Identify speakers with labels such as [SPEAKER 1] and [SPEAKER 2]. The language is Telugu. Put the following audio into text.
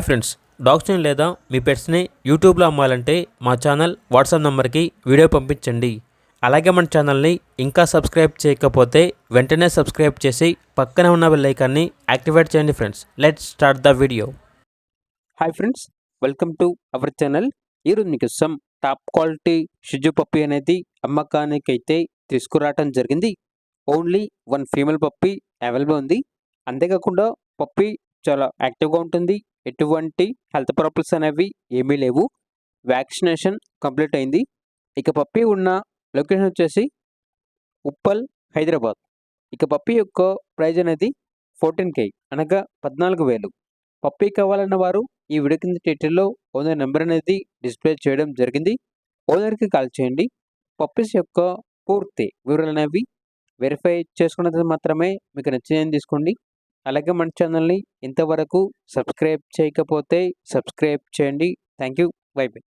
[SPEAKER 1] ఫ్రెండ్స్, డాగ్స్ని లేదా మీ పెట్స్ని యూట్యూబ్లో అమ్మాలంటే మా ఛానల్ వాట్సాప్ నెంబర్కి వీడియో పంపించండి. అలాగే మన ఛానల్ని ఇంకా సబ్స్క్రైబ్ చేయకపోతే వెంటనే సబ్స్క్రైబ్ చేసి పక్కనే ఉన్న బెల్ ఐకాన్ని యాక్టివేట్ చేయండి. Friends, let's start the video. Hi friends, welcome to our channel. ఈరోజు మీకు సమ్ టాప్ క్వాలిటీ షిజు పప్పీ అనేది అమ్మకానికైతే తీసుకురావటం జరిగింది. Only one female puppy available ఉంది. అంతేకాకుండా పప్పీ చాలా యాక్టివ్గా ఉంటుంది. ఎటువంటి హెల్త్ ప్రాబ్లమ్స్ అనేవి ఏమీ లేవు. వ్యాక్సినేషన్ కంప్లీట్ అయింది. ఇక పప్పీ ఉన్న లొకేషన్ వచ్చేసి ఉప్పల్, హైదరాబాద్. ఇక పప్పీ యొక్క ప్రైజ్ అనేది 14K అనగా 14,000. పప్పీ కావాలన్న వారు ఈ వీడియో కింద టైటిల్లో ఓనర్ నెంబర్ అనేది డిస్ప్లే చేయడం జరిగింది. ఓనర్కి కాల్ చేయండి. పప్పీస్ యొక్క పూర్తి వివరాలు అనేవి వెరిఫై చేసుకున్నది మాత్రమే మీకు నచ్చిందని తీసుకోండి. అలాగే మన ఛానల్ని ఇంతవరకు సబ్స్క్రైబ్ చేయకపోతే సబ్స్క్రైబ్ చేయండి. Thank you. By by.